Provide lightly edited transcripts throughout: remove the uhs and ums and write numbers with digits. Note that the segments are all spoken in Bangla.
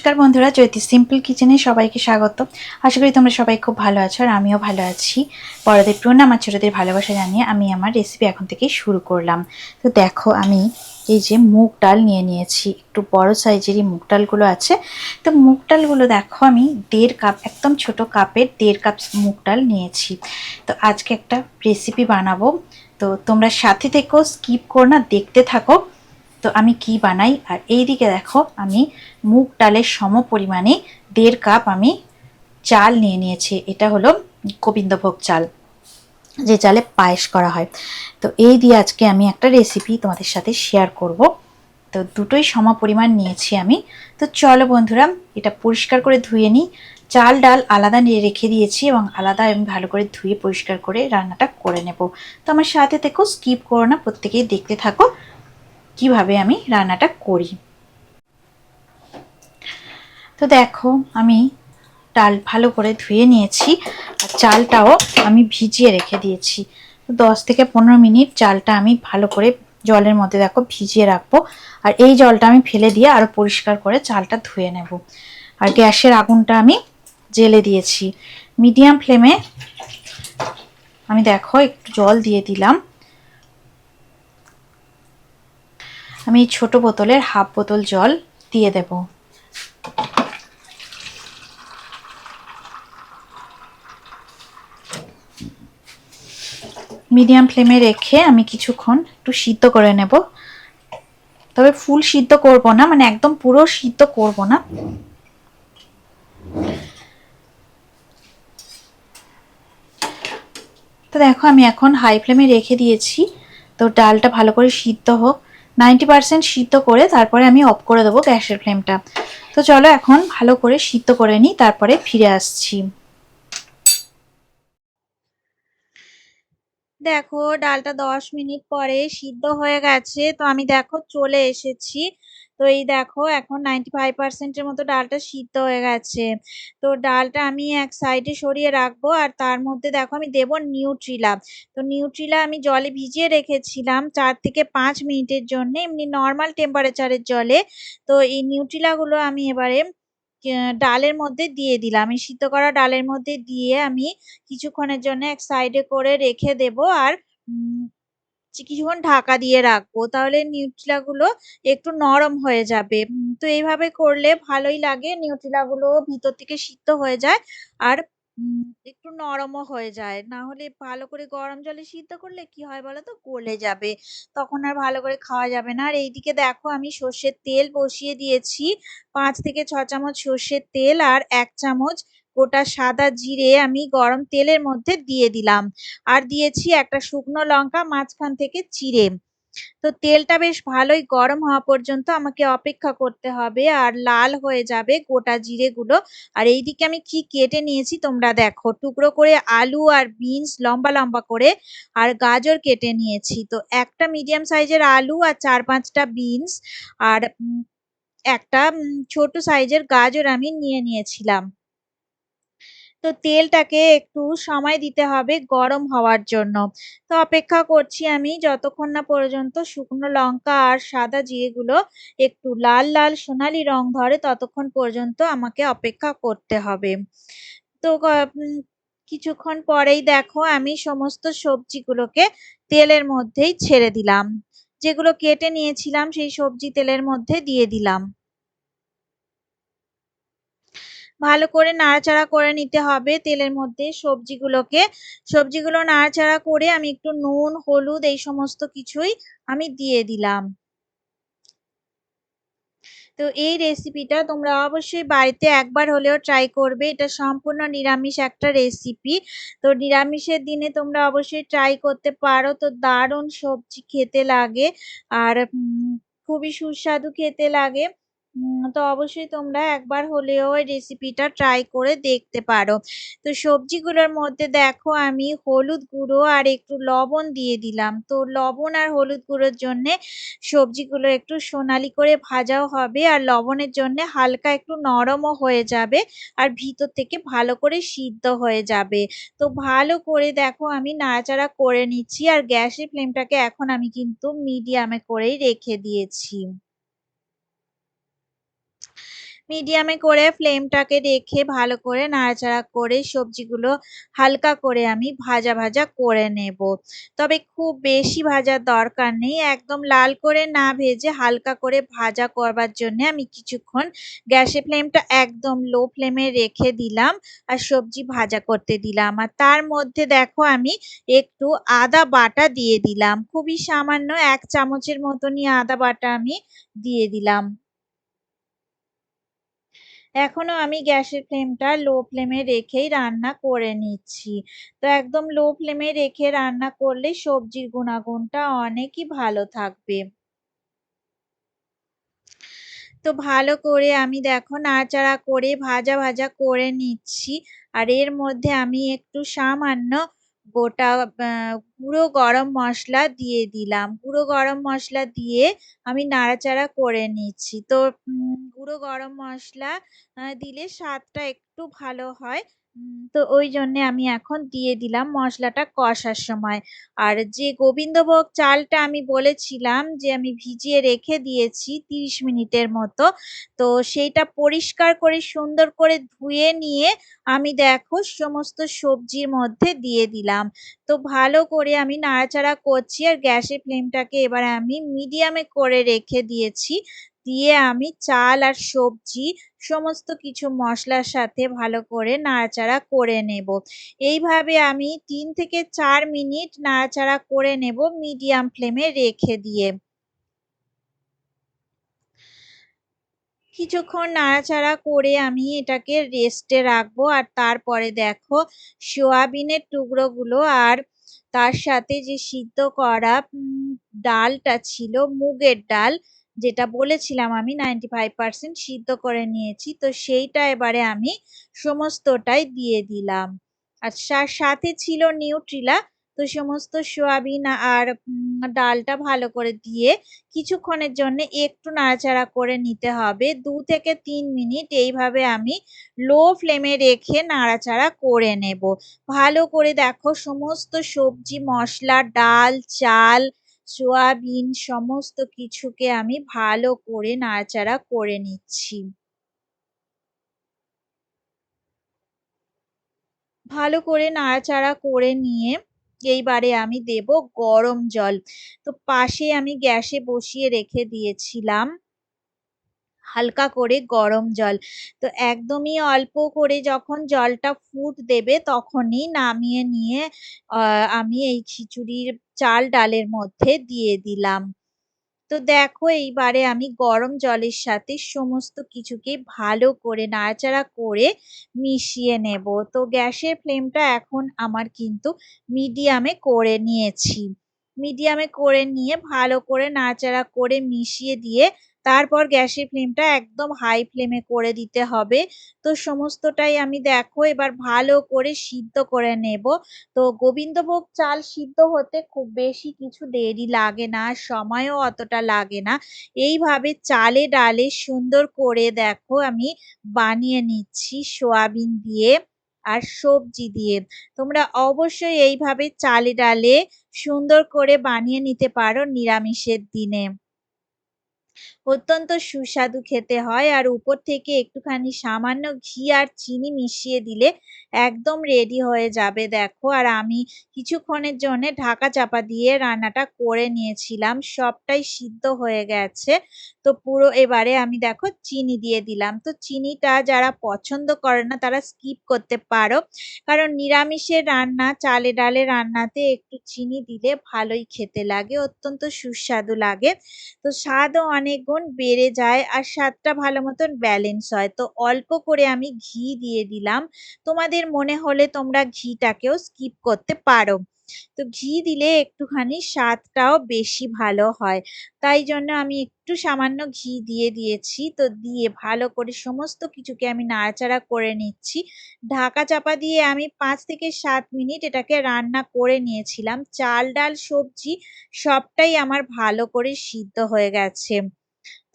নমস্কার বন্ধুরা, জ্যোতি সিম্পল কিচেনে সবাইকে স্বাগত। আশা করি তোমরা সবাই খুব ভালো আছো আর আমিও ভালো আছি। বড়দের প্রণাম, আমার ছোটদের ভালোবাসা জানিয়ে আমি আমার রেসিপি এখন থেকেই শুরু করলাম। তো দেখো, আমি এই যে মুগ ডাল নিয়ে নিয়েছি, একটু বড় সাইজেরই মুগ ডালগুলো আছে। তো মুগ ডালগুলো দেখো, আমি 1.5 কাপ, একদম ছোট কাপের 1.5 কাপ মুগ ডাল নিয়েছি। তো আজকে একটা রেসিপি বানাবো, তো তোমরা সাথে থেকো, স্কিপ করো না, দেখতে থাকো তো আমি কি বানাই। আর এইদিকে দেখো, আমি মুগ ডালের সম পরিমাণে 1.5 কাপ আমি চাল নিয়ে নিয়েছি। এটা হলো গোবিন্দভোগ চাল, যে চালে পায়েস করা হয়। তো এই দিয়ে আজকে আমি একটা রেসিপি তোমাদের সাথে শেয়ার করব। তো দুটোই সম পরিমাণ নিয়েছি আমি। তো চলো বন্ধুরা, এটা পরিষ্কার করে ধুয়ে নিই। চাল ডাল আলাদা নিয়ে রেখে দিয়েছি এবং আলাদা আমি ভালো করে ধুয়ে পরিষ্কার করে রান্নাটা করে নেব। তো আমার সাথে থেকো, স্কিপ করো না, প্রত্যেকেই দেখতে থাকো কিভাবে আমি রান্নাটা করি। তো দেখো, আমি ডাল ভালো করে ধুয়ে নিয়েছি আর চালটাও আমি ভিজিয়ে রেখে দিয়েছি। 10 থেকে 15 মিনিট চালটা আমি ভালো করে জলের মধ্যে দেখো ভিজিয়ে রাখবো। আর এই জলটা আমি ফেলে দিয়ে আরো পরিষ্কার করে চালটা ধুয়ে নেব। আর গ্যাসের আগুনটা আমি জ্বেলে দিয়েছি মিডিয়াম ফ্লেমে। আমি দেখো একটু জল দিয়ে দিলাম। আমি ছোট বোতলের হাফ বোতল জল দিয়ে দেব। মিডিয়াম ফ্লেমে রেখে আমি কিছুক্ষণ একটু সিদ্ধ করে নেব। তবে ফুল সিদ্ধ করব না, মানে একদম পুরো সিদ্ধ করব না। তো দেখো, আমি এখন হাই ফ্লেমে রেখে দিয়েছি। তো ডালটা ভালো করে সিদ্ধ হোক, 90% সিদ্ধ করে তারপরে আমি অফ করে দেবো গ্যাসের ফ্লেমটা। তো চলো এখন ভালো করে সিদ্ধ করে নিই, তারপরে ফিরে আসছি। দেখো, ডালটা 10 মিনিট পরে সিদ্ধ হয়ে গেছে। তো আমি দেখো চলে এসেছি। তো এই দেখো, এখন 95%-এর মতো ডালটা সিদ্ধ হয়ে গেছে। তো ডালটা আমি এক সাইডে সরিয়ে রাখবো। আর তার মধ্যে দেখো আমি দেবো নিউট্রিলা। তো নিউট্রিলা আমি জলে ভিজিয়ে রেখেছিলাম 4 থেকে 5 মিনিটের জন্য, এমনি নর্মাল টেম্পারেচারের জলে। তো এই নিউট্রিলা গুলো আমি এবারে ডালের মধ্যে দিয়ে দিলাম। এই সিদ্ধ করা ডালের মধ্যে দিয়ে আমি কিছুক্ষণের জন্য এক সাইডে করে রেখে দেব। আর কিছুক্ষণ ঢাকা দিয়ে রাখবো, তাহলে নিউট্রিলা গুলো একটু নরম হয়ে যাবে। তো এইভাবে করলে ভালোই লাগে, নিউট্রিলা গুলো ভিতর থেকে সিদ্ধ হয়ে যায় আর একটু নরমও হয়ে যায়। না হলে ভালো করে গরম জলে সিদ্ধ করলে কি হয় বলো তো, গলে যাবে, তখন আর ভালো করে খাওয়া যাবে না। আর এইদিকে দেখো, আমি সর্ষের তেল বসিয়ে দিয়েছি। 5 থেকে 6 চামচ সর্ষের তেল আর 1 চামচ গোটা সাদা জিরে আমি গরম তেলের মধ্যে দিয়ে দিলাম। আর দিয়েছি একটা শুকনো লঙ্কা মাঝখান থেকে চিড়ে। তো তেলটা বেশ ভালোই গরম হওয়া পর্যন্ত আমাকে অপেক্ষা করতে হবে, আর লাল হয়ে যাবে গোটা জিরে গুলো। আর এইদিকে আমি কি কেটে নিয়েছি তোমরা দেখো, টুকরো করে আলু আর বিনস লম্বা লম্বা করে, আর গাজর কেটে নিয়েছি। তো একটা মিডিয়াম সাইজের আলু আর 4-5টা বিনস আর একটা ছোট সাইজের গাজর আমি নিয়ে নিয়েছিলাম। তো তেলটাকে একটু সময় দিতে হবে গরম হওয়ার জন্য। তো অপেক্ষা করছি আমি যতক্ষণ না পর্যন্ত শুকনো লঙ্কা আর সাদা জিরেগুলো একটু লাল লাল সোনালি রং ধরে, ততক্ষণ পর্যন্ত আমাকে অপেক্ষা করতে হবে। তো কিছুক্ষণ পরেই দেখো, আমি সমস্ত সবজিগুলোকে তেলের মধ্যেই ছেড়ে দিলাম। যেগুলো কেটে নিয়েছিলাম সেই সবজি তেলের মধ্যে দিয়ে দিলাম। ভালো করে নাড়াচাড়া করে নিতে হবে তেলের মধ্যে সবজিগুলোকে। সবজিগুলো নাড়াচাড়া করে আমি একটু নুন হলুদ এই সমস্ত কিছুই আমি দিয়ে দিলাম। তো এই রেসিপিটা তোমরা অবশ্যই বাড়িতে একবার হলেও ট্রাই করবে। এটা সম্পূর্ণ নিরামিষ একটা রেসিপি। তো নিরামিষের দিনে তোমরা অবশ্যই ট্রাই করতে পারো। তো দারুণ সবজি খেতে লাগে আর খুবই সুস্বাদু খেতে লাগে। তো অবশ্যই তোমরা একবার হলেও এই রেসিপিটা ট্রাই করে দেখতে পারো। তো সবজিগুলোর মধ্যে দেখো, আমি হলুদ গুঁড়ো আর একটু লবণ দিয়ে দিলাম। তো লবণ আর হলুদ গুঁড়োর জন্যে সবজিগুলো একটু সোনালি করে ভাজাও হবে, আর লবণের জন্য হালকা একটু নরমও হয়ে যাবে, আর ভিতর থেকে ভালো করে সিদ্ধ হয়ে যাবে। তো ভালো করে দেখো আমি নাড়াচাড়া করে নিচ্ছি, আর গ্যাসের ফ্লেমটাকে এখন আমি কিন্তু মিডিয়ামে করেই রেখে দিয়েছি। মিডিয়ামে করে ফ্লেমটাকে রেখে ভালো করে নাড়াচাড়া করে সবজিগুলো হালকা করে আমি ভাজা ভাজা করে নেব। তবে খুব বেশি ভাজার দরকার নেই। একদম লাল করে না ভেজে হালকা করে ভাজা করবার জন্যে আমি কিছুক্ষণ গ্যাসের ফ্লেমটা একদম লো ফ্লেমে রেখে দিলাম আর সবজি ভাজা করতে দিলাম। আর তার মধ্যে দেখো আমি একটু আদা বাটা দিয়ে দিলাম। খুবই সামান্য ১ চামচের মতনই আদা বাটা আমি দিয়ে দিলাম। এখনো আমি গ্যাসের ফ্লেমটা লো ফ্লেমে রেখেই রান্না করে নিচ্ছি। তো একদম লো ফ্লেমে রেখে রান্না করলে সবজির গুণাগুণটা অনেকই ভালো থাকবে। তো ভালো করে আমি দেখো নাড়াচাড়া করে ভাজা ভাজা করে নিচ্ছি। আর এর মধ্যে আমি একটু সামান্য গোটা গুঁড়ো গরম মসলা দিয়ে দিলাম। গুঁড়ো গরম মসলা দিয়ে আমি নাড়াচাড়া করে নিচ্ছি। তো গুঁড়ো গরম মসলা দিলে স্বাদটা একটু ভালো হয়। তো ওই জন্যে আমি এখন দিয়ে দিলাম মশলাটা কষার সময়। আর যে গোবিন্দভোগ চালটা আমি বলেছিলাম যে আমি ভিজিয়ে রেখে দিয়েছি ৩০ মিনিটের মতো। তো সেইটা পরিষ্কার করে সুন্দর করে ধুয়ে নিয়ে আমি দেখো সমস্ত সবজির মধ্যে দিয়ে দিলাম। তো ভালো করে আমি নাড়াচাড়া করছি আর গ্যাসের ফ্লেমটাকে এবার আমি মিডিয়ামে করে রেখে দিয়েছি। দিয়ে আমি চাল আর সবজি সমস্ত কিছু মশলার সাথে ভালো করে নাড়াচাড়া করে নেব। এইভাবে আমি ৩ থেকে ৪ মিনিট নাড়াচাড়া করে নেব মিডিয়াম ফ্লেমে রেখে দিয়ে। কিছুক্ষণ নাড়াচাড়া করে আমি এটাকে রেস্টে রাখবো। আর তারপরে দেখো সোয়াবিনের টুকরোগুলো আর তার সাথে যে সিদ্ধ করা ডালটা ছিল মুগের ডাল, যেটা বলেছিলাম আমি 95% সিদ্ধ করে নিয়েছি। তো সেইটা এবারে আমি সমস্তটাই দিয়ে দিলাম। আর সাথে ছিল নিউট্রিলা। তো সমস্ত সোয়াবিন আর ডালটা ভালো করে দিয়ে কিছুক্ষণের জন্য একটু নাড়াচাড়া করে নিতে হবে। ২ থেকে ৩ মিনিট এইভাবে আমি লো ফ্লেমে রেখে নাড়াচাড়া করে নেব। ভালো করে দেখো সমস্ত সবজি, মসলা, ডাল, চাল, সোয়াবিন সমস্ত কিছুকে আমি ভালো করে নাড়াচাড়া করে নিচ্ছি। ভালো করে নাড়াচাড়া করে নিয়ে এইবারে আমি দেব গরম জল। তো পাশে আমি গ্যাসে বসিয়ে রেখে দিয়েছিলাম হালকা করে গরম জল। তো একদমই অল্প করে যখন জলটা ফুট দেবে তখনই নামিয়ে নিয়ে আমি এই খিচুড়ির চাল ডালের মধ্যে দিয়ে দিলাম। তো দেখো এইবারে আমি গরম জলের সাথে সমস্ত কিছুকে ভালো করে নাড়াচাড়া করে মিশিয়ে নেব। তো গ্যাসের ফ্লেমটা এখন আমার কিন্তু মিডিয়ামে করে নিয়েছি। মিডিয়ামে করে নিয়ে ভালো করে নাড়াচাড়া করে মিশিয়ে দিয়ে তারপর গ্যাসের ফ্লেমটা একদম হাই ফ্লেমে করে দিতে হবে। তো সমস্তটাই আমি দেখো এবার ভালো করে সিদ্ধ করে নেব। তো গোবিন্দভোগ চাল সিদ্ধ হতে খুব বেশি কিছু দেরি লাগে না, সময়ও অতটা লাগে না। এইভাবে চালে ডালে সুন্দর করে দেখো আমি বানিয়ে নিচ্ছি সোয়াবিন দিয়ে আর সবজি দিয়ে। তোমরা অবশ্যই এইভাবে চালে ডালে সুন্দর করে বানিয়ে নিতে পারো নিরামিষের দিনে। অত্যন্ত সুস্বাদু খেতে হয়। আর উপর থেকে একটুখানি সামান্য ঘি আর চিনি মিশিয়ে দিলে একদম রেডি হয়ে যাবে দেখো। আর আমি কিছুক্ষণের জন্যে ঢাকা চাপা দিয়ে রান্নাটা করে নিয়েছিলাম। সবটাই সিদ্ধ হয়ে গেছে। তো পুরো এবারে আমি দেখো চিনি দিয়ে দিলাম। তো চিনিটা যারা পছন্দ করে না তারা স্কিপ করতে পারো। কারণ নিরামিষের রান্না, চালে ডালে রান্নাতে একটু চিনি দিলে ভালোই খেতে লাগে, অত্যন্ত সুস্বাদু লাগে। তো স্বাদও অনেক গুণ বেড়ে যায় আর স্বাদটা ভালো মতন ব্যালেন্স হয়। তো অল্প করে আমি ঘি দিয়ে দিলাম। তোমাদের মনে হলে তোমরা ঘিটাকেও স্কিপ করতে পারো। তো ঘি দিলে একটুখানি স্বাদটাও বেশি ভালো হয়। তাই জন্য আমি একটু সামান্য ঘি দিয়ে দিয়েছি। তো দিয়ে ভালো করে সমস্ত কিছুকে আমি নাড়াচাড়া করে নিচ্ছি। ঢাকা চাপা দিয়ে আমি ৫ থেকে ৭ মিনিট এটাকে রান্না করে নিয়েছিলাম। চাল, ডাল, সবজি সবটাই আমার ভালো করে সিদ্ধ হয়ে গেছে।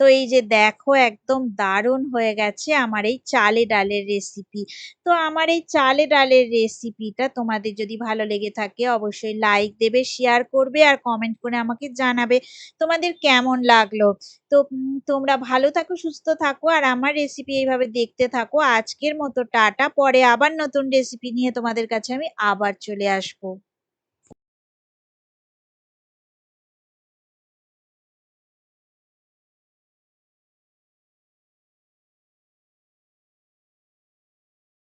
তো এই যে দেখো একদম দারুণ হয়ে গেছে আমার এই চালে ডালের রেসিপি। তো আমার এই চালে ডালের রেসিপিটা তোমাদের যদি ভালো লেগে থাকে অবশ্যই লাইক দেবে, শেয়ার করবে আর কমেন্ট করে আমাকে জানাবে তোমাদের কেমন লাগলো। তো তোমরা ভালো থাকো, সুস্থ থাকো আর আমার রেসিপি এইভাবে দেখতে থাকো। আজকের মতো টাটা, পরে আবার নতুন রেসিপি নিয়ে তোমাদের কাছে আমি আবার চলে আসবো।